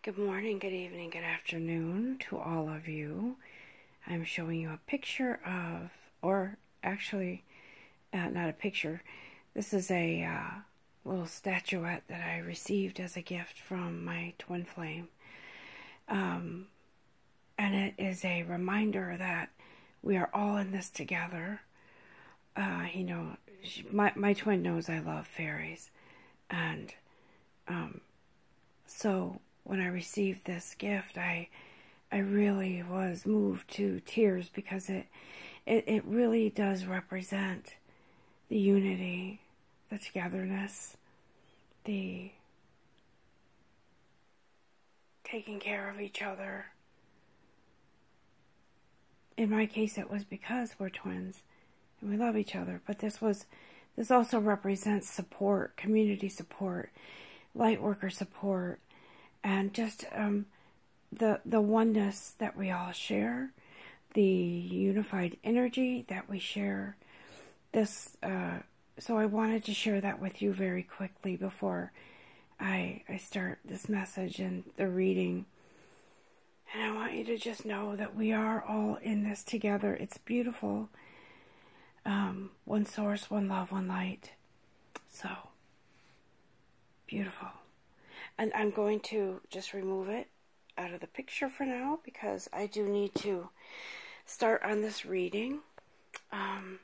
Good morning, good evening, good afternoon to all of you. I'm showing you a picture of, or actually, not a picture. This is a little statuette that I received as a gift from my twin flame. And it is a reminder that we are all in this together. My twin knows I love fairies. And so when I received this gift, I really was moved to tears because it really does represent the unity, the togetherness, the taking care of each other. In my case, it was because we're twins and we love each other. But this also represents support, community support, light worker support, and just the oneness that we all share, the unified energy that we share. So I wanted to share that with you very quickly before I start this message and the reading. And I want you to just know that we are all in this together. It's beautiful. One source, one love, one light. So beautiful. And I'm going to just remove it out of the picture for now because I do need to start on this reading. I've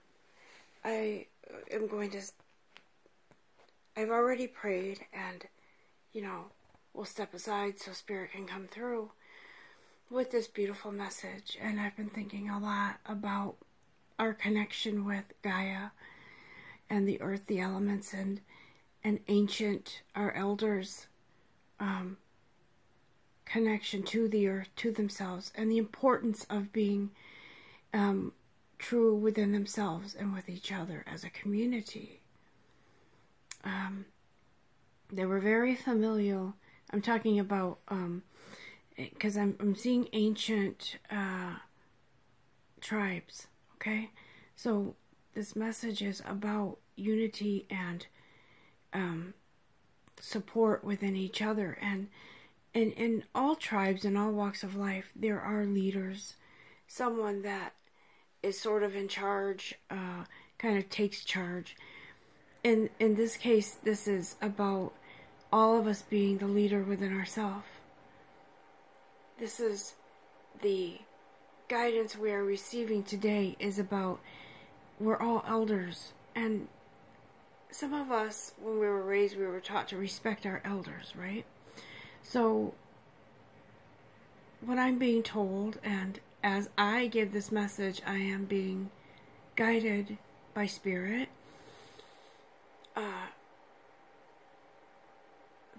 already prayed, and we'll step aside so Spirit can come through with this beautiful message. And I've been thinking a lot about our connection with Gaia and the earth, the elements, and ancient, our elders' connection to the earth, to themselves, and the importance of being true within themselves and with each other as a community. They were very familial. I'm talking about because I'm seeing ancient tribes. Okay, so this message is about unity and support within each other. And in all tribes and all walks of life, there are leaders, someone that is sort of in charge, kind of takes charge. In this case, this is about all of us being the leader within ourselves. This is the guidance we are receiving today, is about we're all elders. And some of us, when we were raised, we were taught to respect our elders, right? So what I'm being told, and as I give this message, I am being guided by Spirit.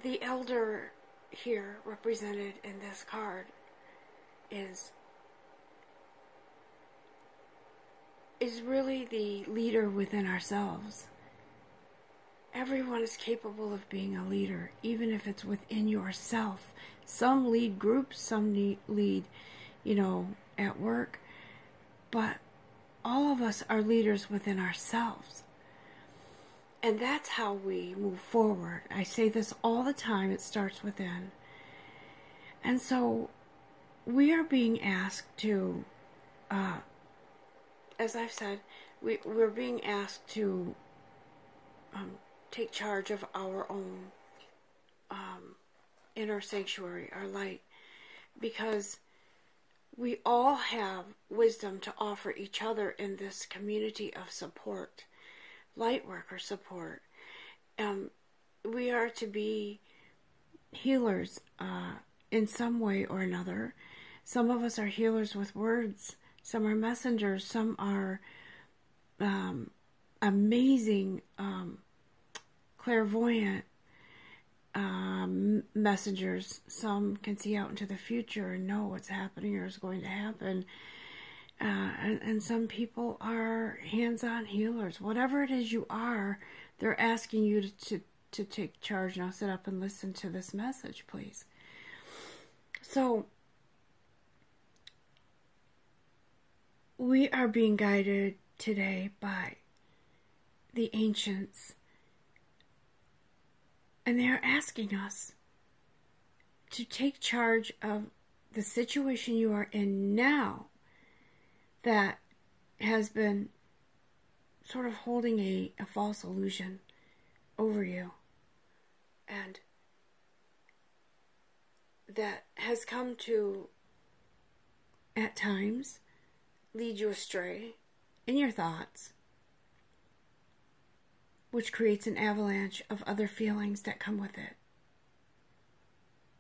The elder here represented in this card is really the leader within ourselves. Everyone is capable of being a leader, even if it's within yourself. Some lead groups, some lead, at work. But all of us are leaders within ourselves. And that's how we move forward. I say this all the time, it starts within. And so we are being asked to, as I've said, we're being asked to take charge of our own inner sanctuary, our light, because we all have wisdom to offer each other in this community of support, light worker support. We are to be healers in some way or another. Some of us are healers with words, some are messengers, some are amazing clairvoyant messengers. Some can see out into the future and know what's happening or is going to happen. And some people are hands-on healers. Whatever it is you are, they're asking you to take charge. Now sit up and listen to this message, please. So we are being guided today by the ancients. And they are asking us to take charge of the situation you are in now that has been sort of holding a false illusion over you, and that has come to, at times, lead you astray in your thoughts, which creates an avalanche of other feelings that come with it.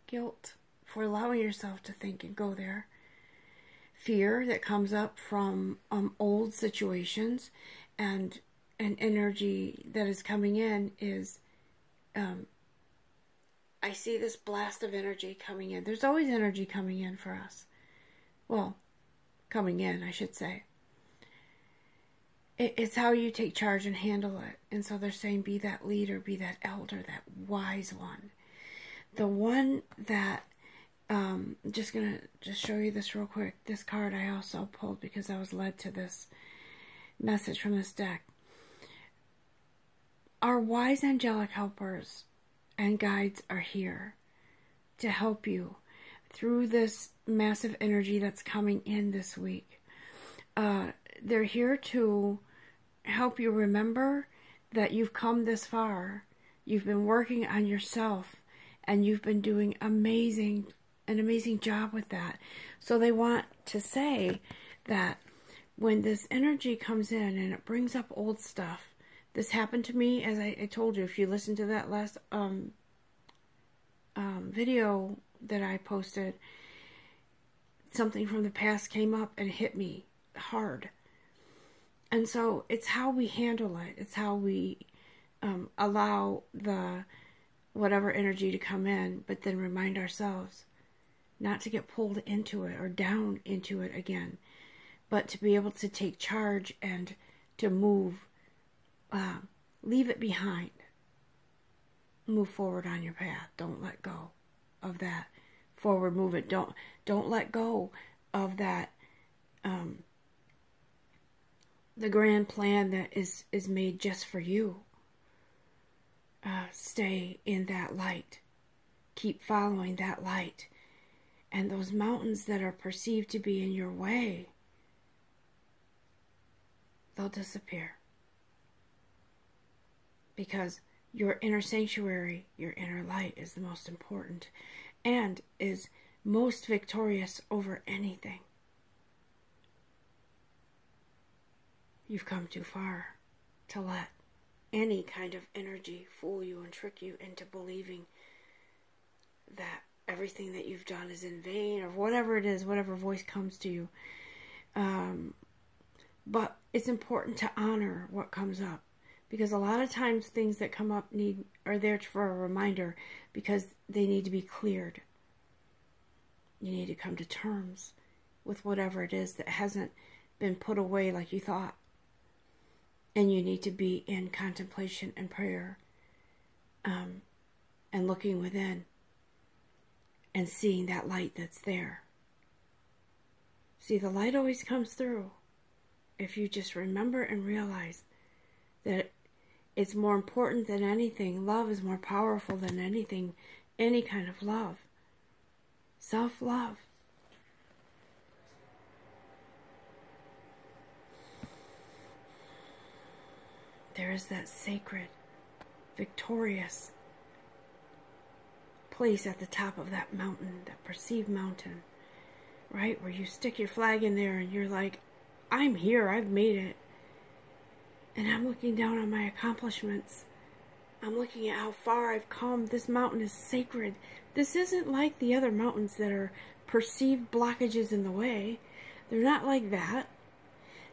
Guilt for allowing yourself to think and go there. Fear that comes up from old situations, and an energy that is coming in is, I see this blast of energy coming in. There's always energy coming in for us. Well, coming in, I should say. It's how you take charge and handle it. And so they're saying, be that leader, be that elder, that wise one. The one that, I'm just going to show you this real quick. This card I also pulled because I was led to this message from this deck. Our wise angelic helpers and guides are here to help you through this massive energy that's coming in this week. They're here to help you remember that you've come this far. You've been working on yourself, and you've been doing an amazing job with that. So they want to say that when this energy comes in and it brings up old stuff, this happened to me, as I told you, if you listen to that last video that I posted, something from the past came up and hit me hard. And so it's how we handle it. It's how we allow the whatever energy to come in, but then remind ourselves not to get pulled into it or down into it again, but to be able to take charge and to move, leave it behind. Move forward on your path. Don't let go of that forward movement. Don't let go of that, the grand plan that is made just for you. Stay in that light. Keep following that light. And those mountains that are perceived to be in your way, they'll disappear. Because your inner sanctuary, your inner light is the most important and is most victorious over anything. You've come too far to let any kind of energy fool you and trick you into believing that everything that you've done is in vain, or whatever it is, whatever voice comes to you. But it's important to honor what comes up, because a lot of times things that come up are there for a reminder, because they need to be cleared. You need to come to terms with whatever it is that hasn't been put away like you thought. And you need to be in contemplation and prayer, and looking within and seeing that light that's there. See, the light always comes through if you just remember and realize that it's more important than anything. Love is more powerful than anything, any kind of love. Self-love. There is that sacred, victorious place at the top of that mountain, that perceived mountain, right? Where you stick your flag in there and you're like, I'm here, I've made it. And I'm looking down on my accomplishments. I'm looking at how far I've come. This mountain is sacred. This isn't like the other mountains that are perceived blockages in the way. They're not like that.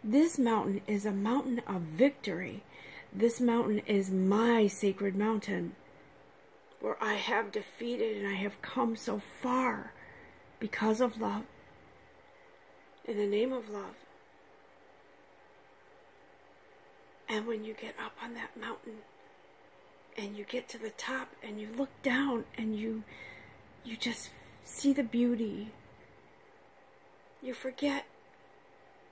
This mountain is a mountain of victory. This mountain is my sacred mountain, where I have defeated and I have come so far because of love, in the name of love. And when you get up on that mountain and you get to the top and you look down and you just see the beauty, you forget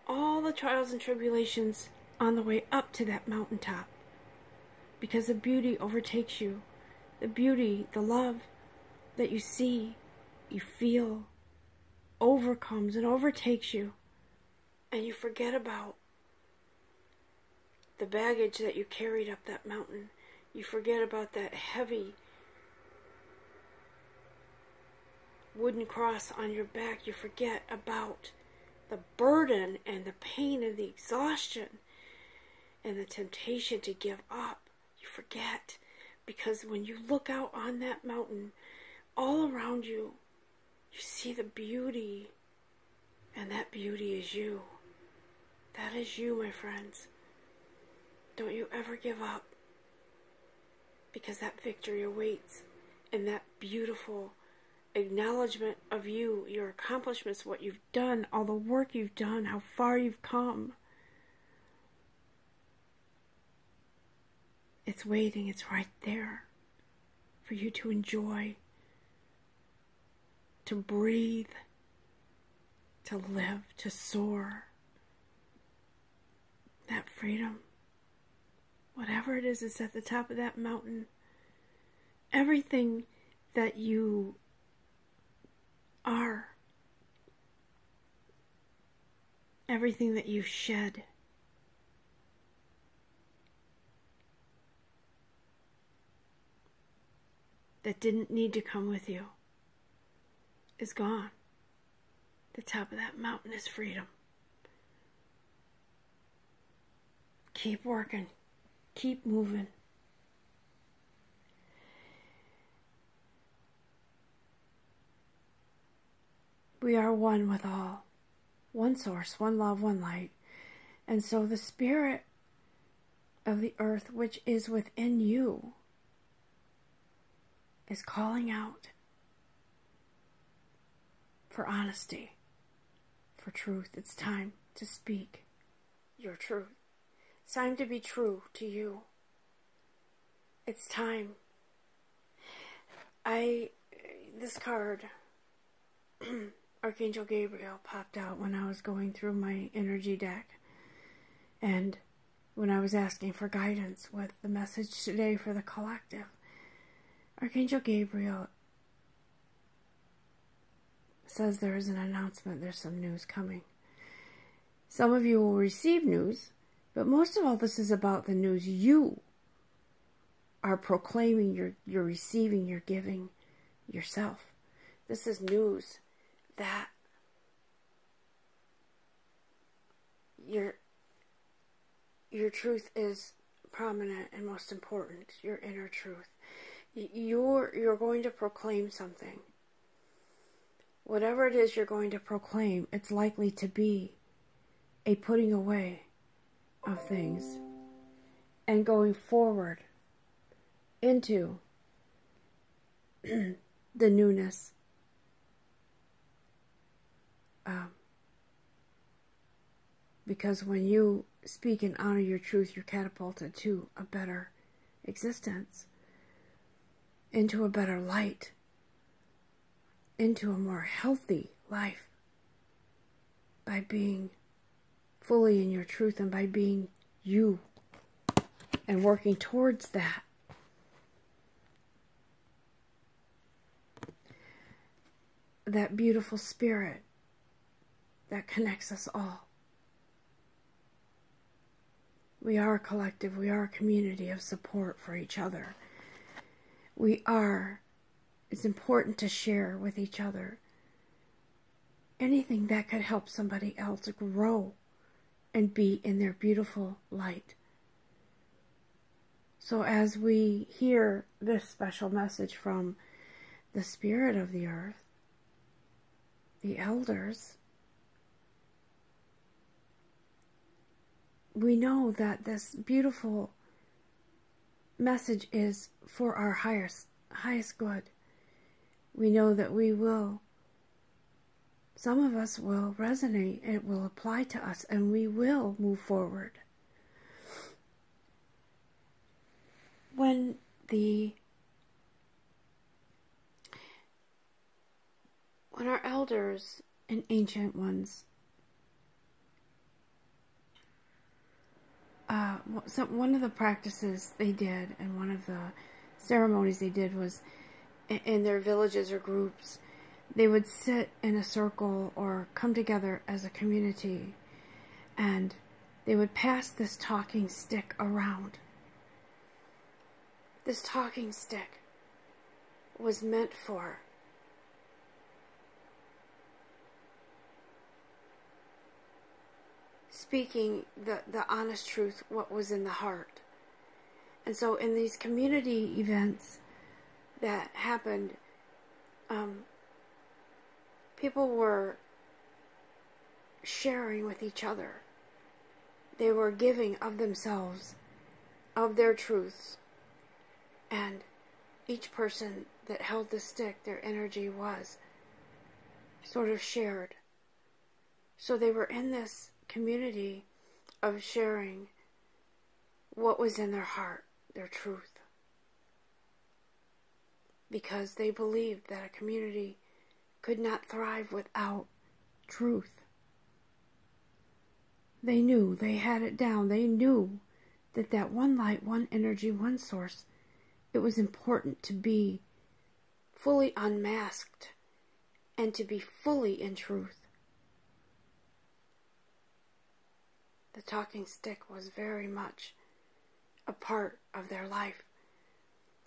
all the trials and tribulations on the way up to that mountaintop, because the beauty overtakes you. The beauty, the love that you see you feel overcomes and overtakes you, and you forget about the baggage that you carried up that mountain. You forget about that heavy wooden cross on your back. You forget about the burden and the pain and the exhaustion and the temptation to give up. You forget, because when you look out on that mountain, all around you, you see the beauty, and that beauty is you. That is you, my friends. Don't you ever give up, because that victory awaits, and that beautiful acknowledgement of you, your accomplishments, what you've done, all the work you've done, how far you've come. It's waiting, it's right there for you to enjoy, to breathe, to live, to soar. That freedom, whatever it is at the top of that mountain. Everything that you are, everything that you've shed, that didn't need to come with you, is gone. The top of that mountain is freedom. Keep working. Keep moving. We are one with all. One source, one love, one light. And so the spirit of the earth, which is within you, is calling out for honesty, for truth. It's time to speak your truth. It's time to be true to you. It's time. This card, Archangel Gabriel, popped out when I was going through my energy deck, and when I was asking for guidance with the message today for the collective. Archangel Gabriel says there is an announcement, there's some news coming. Some of you will receive news, but most of all, this is about the news you are proclaiming, you're receiving, you're giving yourself. This is news that your truth is prominent and most important, your inner truth. You're going to proclaim something. Whatever it is you're going to proclaim, it's likely to be a putting away of things and going forward into the newness. Because when you speak and honor your truth, you're catapulted to a better existence, into a better light, into a more healthy life, by being fully in your truth and by being you and working towards that. That beautiful spirit that connects us all. We are a collective. We are a community of support for each other. It's important to share with each other anything that could help somebody else grow and be in their beautiful light. So as we hear this special message from the spirit of the earth, the elders, we know that this beautiful message is for our highest good. We know that some of us will resonate, it will apply to us, and we will move forward. When our elders and ancient ones, one of the practices they did, and one of the ceremonies they did was in their villages or groups, they would sit in a circle or come together as a community, and they would pass this talking stick around. This talking stick was meant for speaking the honest truth, what was in the heart. And so in these community events that happened, people were sharing with each other. They were giving of themselves, of their truths. And each person that held the stick, their energy was sort of shared. So they were in this community of sharing what was in their heart, their truth. Because they believed that a community could not thrive without truth. They knew, they had it down, they knew that one light, one energy, one source, it was important to be fully unmasked and to be fully in truth. The talking stick was very much a part of their life.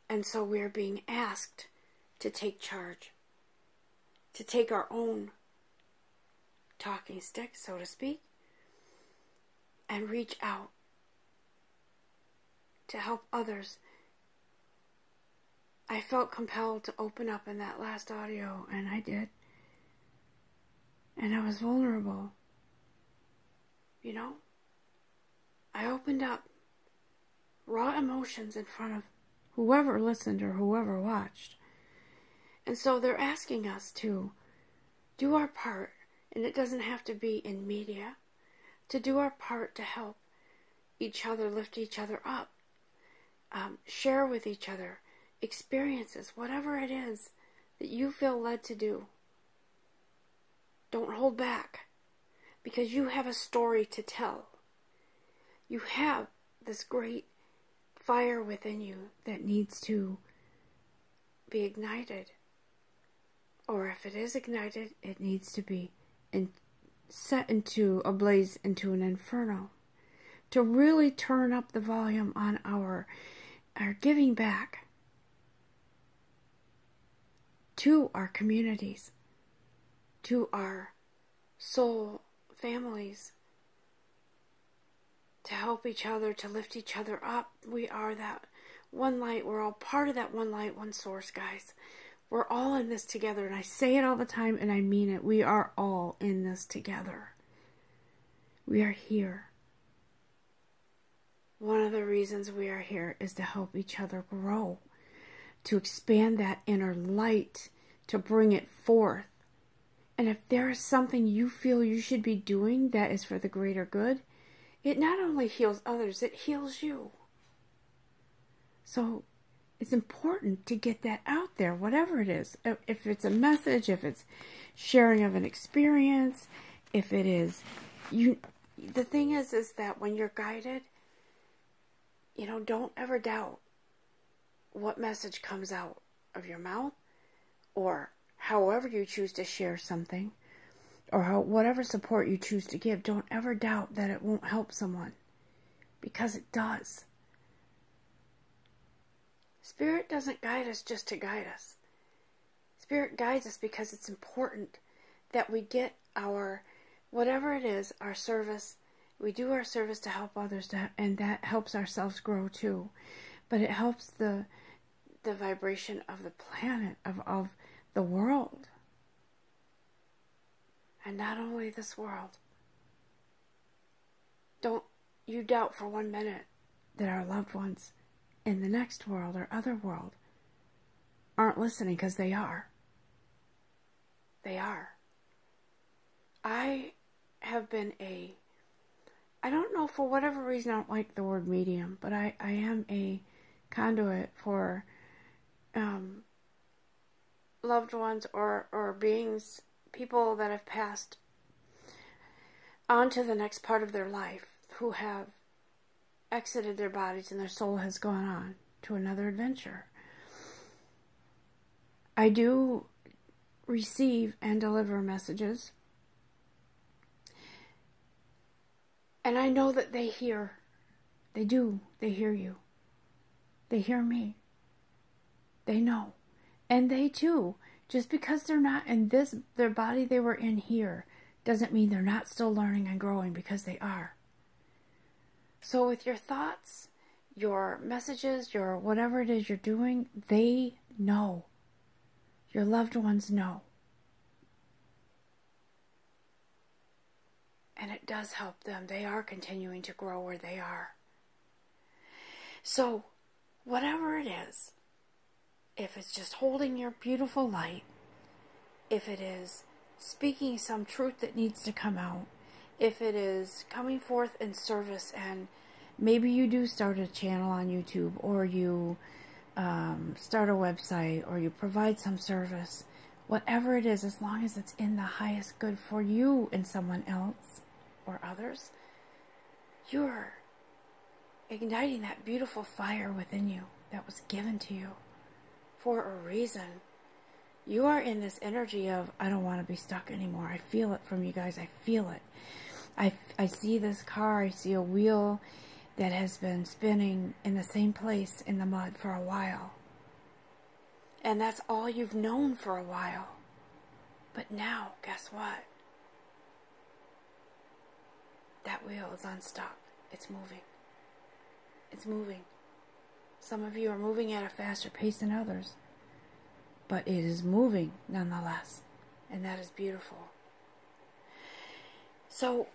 And so we are being asked to take charge, to take our own talking stick, so to speak, and reach out to help others. I felt compelled to open up in that last audio, and I did. And I was vulnerable. You know? I opened up raw emotions in front of whoever listened or whoever watched. And so they're asking us to do our part, and it doesn't have to be in media, to do our part to help each other, lift each other up, share with each other experiences, whatever it is that you feel led to do. Don't hold back, because you have a story to tell. You have this great fire within you that needs to be ignited. Or if it is ignited, it needs to be set into a blaze, into an inferno, to really turn up the volume on our giving back to our communities, to our soul families, to help each other, to lift each other up. We are that one light. We're all part of that one light, one source, guys. We're all in this together, and I say it all the time, and I mean it. We are all in this together. We are here. One of the reasons we are here is to help each other grow, to expand that inner light, to bring it forth. And if there is something you feel you should be doing that is for the greater good, it not only heals others, it heals you. So it's important to get that out there, whatever it is. If it's a message, if it's sharing of an experience, if it is the thing is that when you're guided, don't ever doubt what message comes out of your mouth, or however you choose to share something, or whatever support you choose to give. Don't ever doubt that it won't help someone, because it does. Spirit doesn't guide us just to guide us. Spirit guides us because it's important that we get our, whatever it is, our service. We do our service to help others, and that helps ourselves grow too. But it helps the vibration of the planet, of the world. And not only this world. Don't you doubt for 1 minute that our loved ones in the next world or other world aren't listening, because they are. They are. I have been I don't know, for whatever reason I don't like the word medium, but I am a conduit for loved ones or beings, people that have passed on to the next part of their life, who have exited their bodies and their soul has gone on to another adventure. I do receive and deliver messages. And I know that they hear. They do. They hear you. They hear me. They know. And they too. Just because they're not in their body they were in here, doesn't mean they're not still learning and growing, because they are. So with your thoughts, your messages, your whatever it is you're doing, they know. Your loved ones know. And it does help them. They are continuing to grow where they are. So, whatever it is, if it's just holding your beautiful light, if it is speaking some truth that needs to come out, if it is coming forth in service, and maybe you do start a channel on YouTube, or you start a website, or you provide some service, whatever it is, as long as it's in the highest good for you and someone else or others, you're igniting that beautiful fire within you that was given to you for a reason. You are in this energy of, I don't want to be stuck anymore. I feel it from you guys. I feel it. I see this car. I see a wheel that has been spinning in the same place in the mud for a while. And that's all you've known for a while. But now, guess what? That wheel is unstuck. It's moving. It's moving. Some of you are moving at a faster pace than others. But it is moving nonetheless. And that is beautiful. So,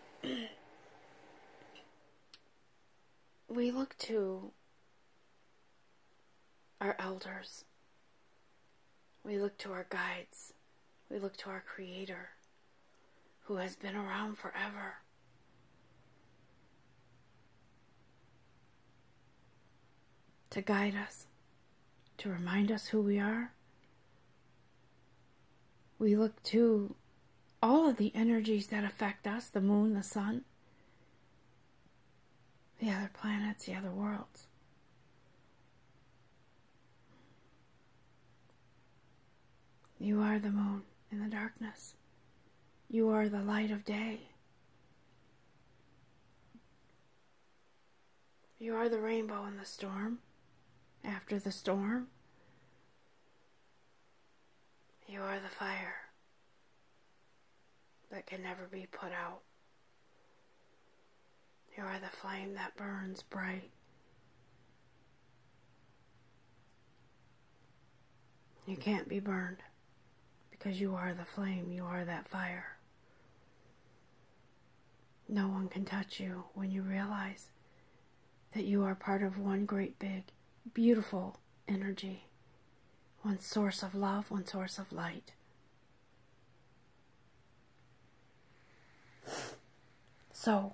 we look to our elders. We look to our guides. We look to our Creator, who has been around forever. To guide us, to remind us who we are. We look to all of the energies that affect us, the moon, the sun, the other planets, the other worlds. You are the moon in the darkness. You are the light of day. You are the rainbow in the storm. After the storm, you are the fire that can never be put out. You are the flame that burns bright. You can't be burned, because you are the flame. You are that fire. No one can touch you when you realize that you are part of one great big beautiful energy, one source of love, one source of light. So,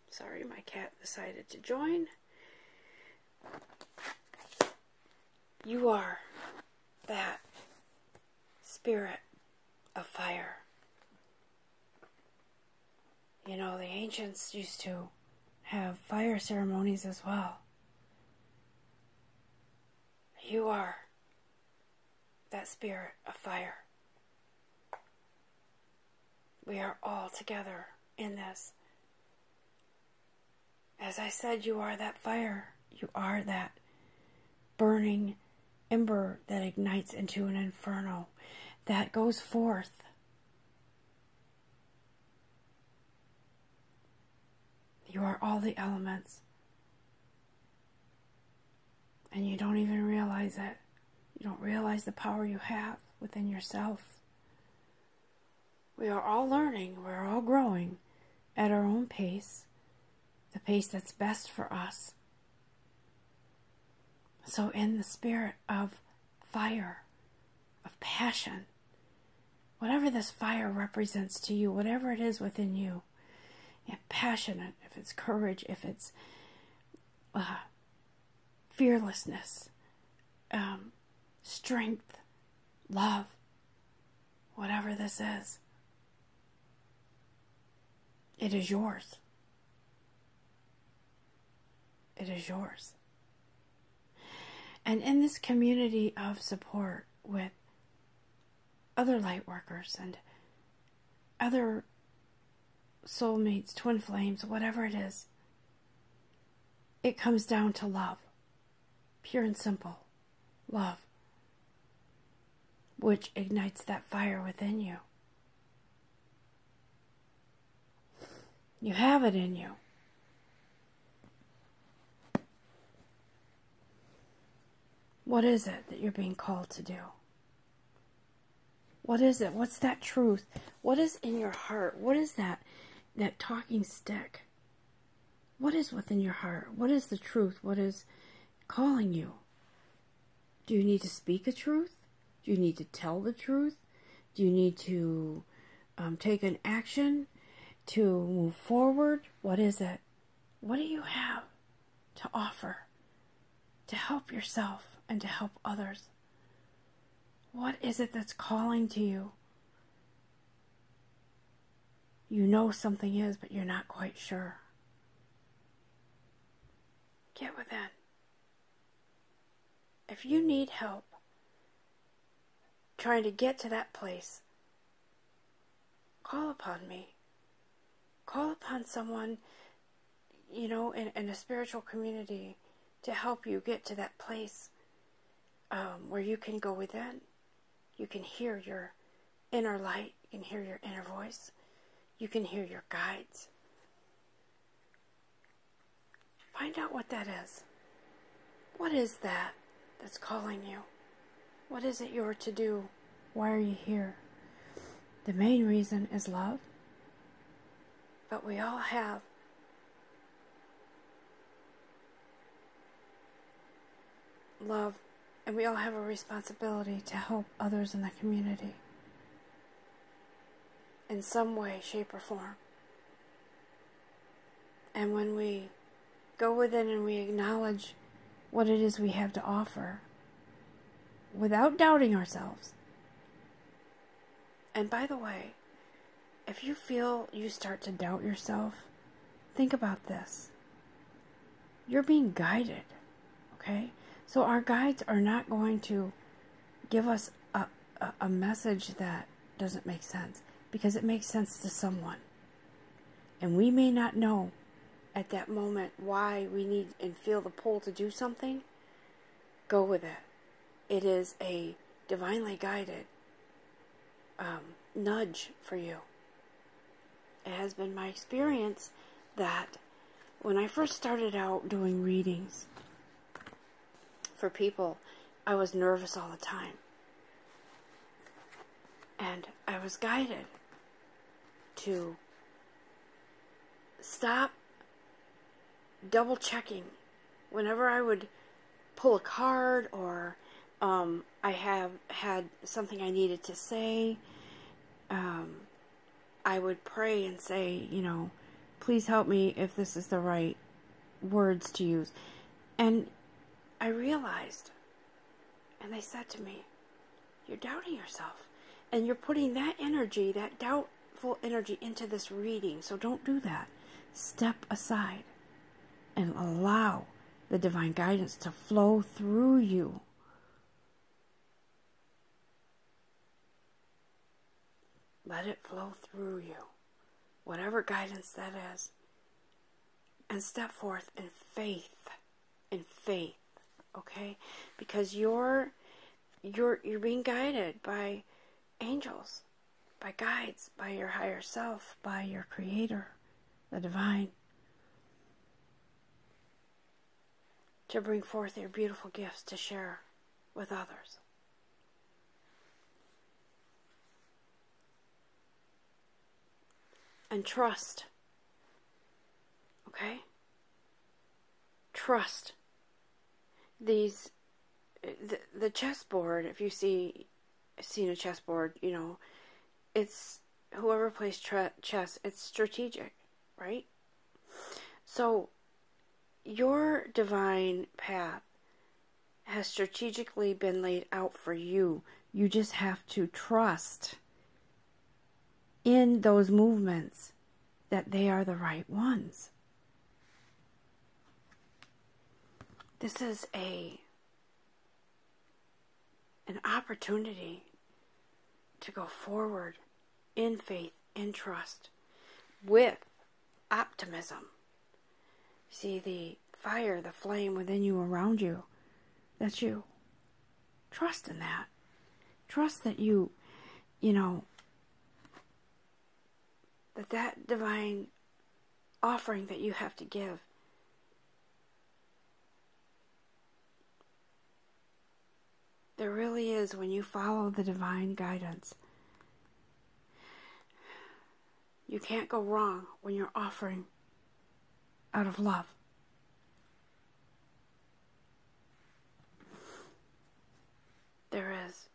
sorry, my cat decided to join. You are that spirit of fire. You know, the ancients used to have fire ceremonies as well. You are that spirit of fire. We are all together in this. As I said, you are that fire. You are that burning ember that ignites into an inferno, that goes forth. You are all the elements. And you don't even realize it. You don't realize the power you have within yourself. We are all learning. We're all growing at our own pace. The pace that's best for us. So in the spirit of fire, of passion, whatever this fire represents to you, whatever it is within you, passionate, if it's courage, if it's fearlessness, strength, love, whatever this is, it is yours. It is yours. And in this community of support with other light workers and other soulmates, twin flames, whatever it is. It comes down to love. Pure and simple. Love. Which ignites that fire within you. You have it in you. What is it that you're being called to do? What is it? What's that truth? What is in your heart? What is that talking stick? What is within your heart? What is the truth? What is calling you? Do you need to speak a truth? Do you need to tell the truth? Do you need to take an action to move forward? What is it? What do you have to offer to help yourself and to help others? What is it that's calling to you? You know something is, but you're not quite sure. Get within. If you need help trying to get to that place, call upon me. Call upon someone, in a spiritual community to help you get to that place where you can go within. You can hear your inner light. You can hear your inner voice. You can hear your guides. Find out what that is. What is that that's calling you? What is it you're to do? Why are you here? The main reason is love. But we all have love, and we all have a responsibility to help others in the community in some way, shape, or form. And when we go within and we acknowledge what it is we have to offer without doubting ourselves. And by the way, if you feel you start to doubt yourself, think about this. You're being guided, okay? So our guides are not going to give us a message that doesn't make sense, because it makes sense to someone. And we may not know at that moment why we need and feel the pull to do something. Go with it. It is a divinely guided nudge for you. It has been my experience that when I first started out doing readings for people, I was nervous all the time. And I was guided to stop double checking whenever I would pull a card or I have had something I needed to say. I would pray and say, please help me if this is the right words to use. And I realized, and they said to me, you're doubting yourself. And you're putting that energy, that doubtful energy, into this reading. So don't do that. Step aside and allow the divine guidance to flow through you. Let it flow through you, whatever guidance that is, and step forth in faith, okay? Because you're being guided by angels, by guides, by your higher self, by your Creator, the divine, to bring forth your beautiful gifts to share with others. And trust. Okay? Trust. The chessboard, if you seen a chessboard, it's whoever plays chess, it's strategic, right? So your divine path has strategically been laid out for you. You just have to trust in those movements that they are the right ones. This is an opportunity to go forward in faith, in trust, with optimism. See the fire, the flame within you, around you. That's you. Trust in that. Trust that that divine offering that you have to give, there really is, when you follow the divine guidance, you can't go wrong when you're offering out of love. There is.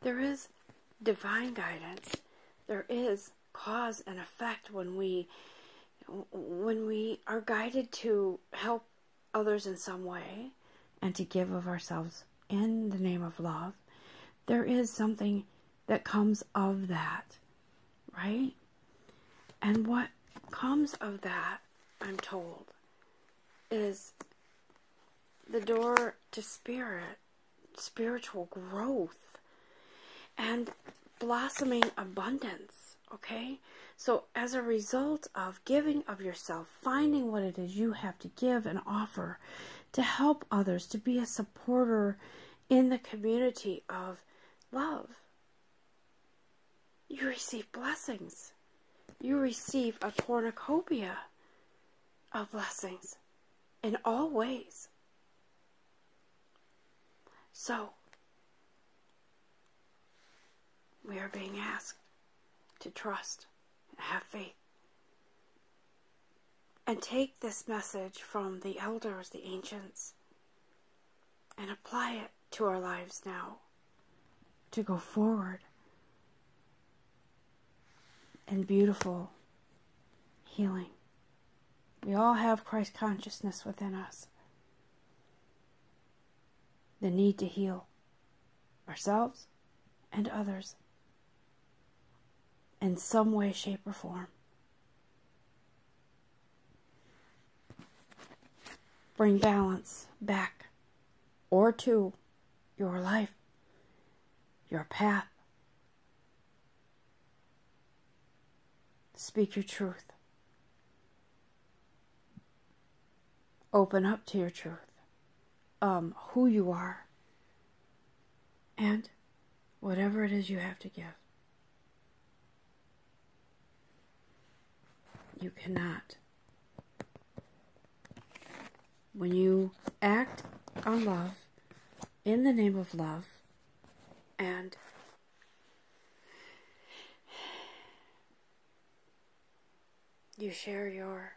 There is divine guidance. There is cause and effect when we are guided to help others in some way and to give of ourselves in the name of love. There is something that comes of that, right? And what comes of that, I'm told, is the door to spiritual growth, and blossoming abundance, okay? So as a result of giving of yourself, finding what it is you have to give and offer to help others, to be a supporter in the community of love, you receive blessings. You receive a cornucopia of blessings in all ways. So, we are being asked to trust and have faith. And take this message from the elders, the ancients, and apply it to our lives now, to go forward in beautiful healing. We all have Christ consciousness within us. The need to heal ourselves and others in some way, shape, or form. Bring balance back or to your life, your path. Speak your truth. Open up to your truth, who you are, and whatever it is you have to give. You cannot. When you act on love, in the name of love, and you share your